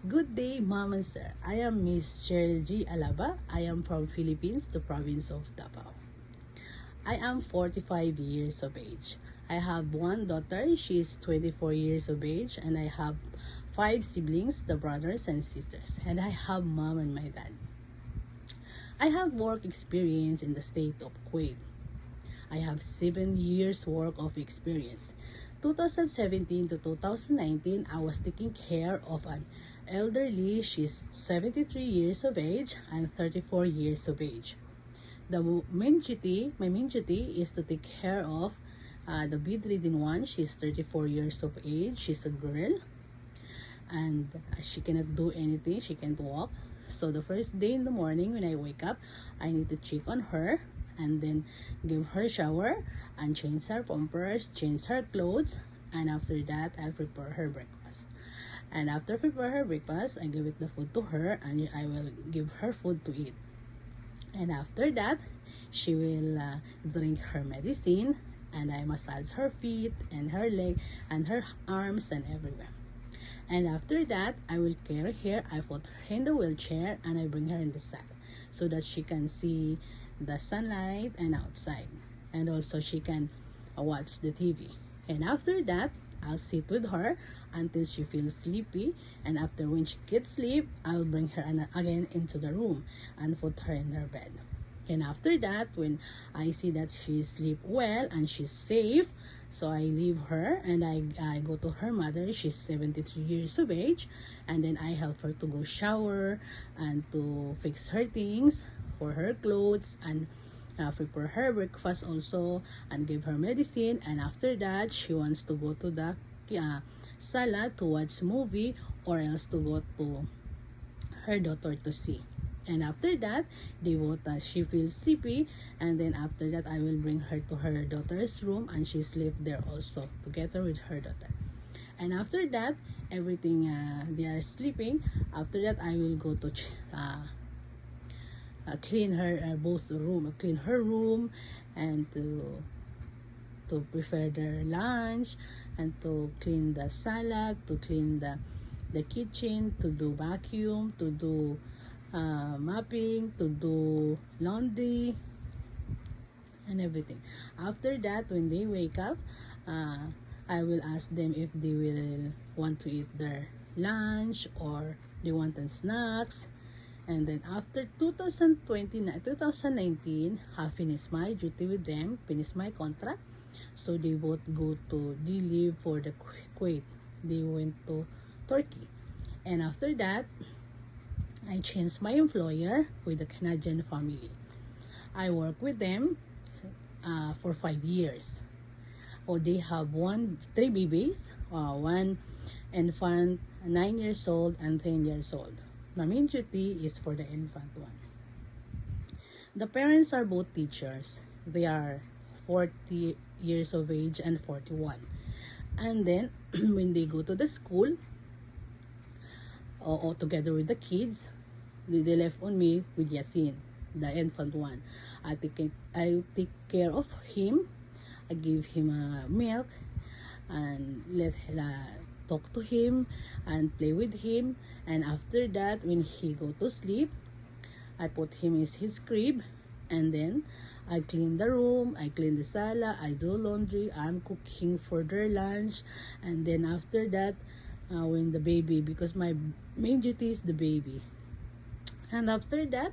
Good day, Mom and Sir. I am Miss Cheryl G. Alaba. I am from Philippines, the province of Davao. I am 45 years of age. I have one daughter. She is 24 years of age, and I have 5 siblings, the brothers and sisters. And I have mom and my dad. I have work experience in the state of Kuwait. I have 7 years work of experience. 2017 to 2019, I was taking care of an elderly. She's 73 years of age and 34 years of age. My main duty is to take care of the bedridden one. She's 34 years of age. She's a girl, and she cannot do anything. She can't walk. So the first day in the morning when I wake up, I need to check on her and then give her a shower and change her pampers, change her clothes, and after that I'll prepare her breakfast. And after prepare her breakfast, I give it the food to her and I will give her food to eat. And after that, she will drink her medicine, and I massage her feet and her leg and her arms and everywhere. And after that, I will carry her. I put her in the wheelchair and I bring her in the side so that she can see the sunlight and outside, and also she can watch the TV. And after that, I'll sit with her until she feels sleepy, and after when she gets sleep, I'll bring her again into the room and put her in her bed. And after that, when I see that she sleep well and she's safe, so I leave her and I go to her mother. She's 73 years of age, and then I help her to go shower and to fix her things for her clothes and prepare her breakfast also and give her medicine. And after that, she wants to go to the sala to watch movie, or else to go to her daughter to see. And after that, she feels sleepy, and then after that I will bring her to her daughter's room and she sleep there also together with her daughter. And after that, everything they are sleeping. After that, I will go to clean her clean her room, and to prepare their lunch, and to clean the salad, to clean the kitchen, to do vacuum, to do mopping, to do laundry and everything. After that, when they wake up, I will ask them if they will want to eat their lunch or they want the snacks. And then after 2019, I finished my duty with them, finished my contract. So they both they leave for the Kuwait. They went to Turkey. And after that, I changed my employer with the Canadian family. I work with them for 5 years. They have 3 babies, one infant, 9 years old and 10 years old. My main duty is for the infant one. The parents are both teachers. They are 40 years of age and 41. And then when they go to the school, or together with the kids, they left on me with Yasin, the infant one. I take care of him. I give him milk and let talk to him and play with him. And after that, when he go to sleep, I put him in his crib, and then I clean the room, I clean the sala, I do laundry, I'm cooking for their lunch. And then after that, when the baby, because my main duty is the baby. And after that,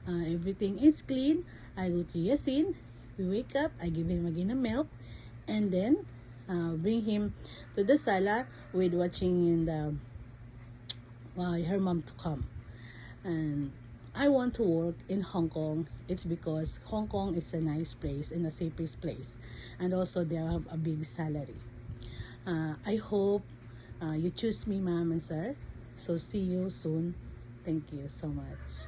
everything is clean. I go to Yasin. We wake up. I give him again a milk, and then bring him to the sala with watching in the her mom to come. And I want to work in Hong Kong. It's because Hong Kong is a nice place and a safest place, and also they have a big salary. I hope you choose me, Ma'am and Sir. So see you soon. Thank you so much.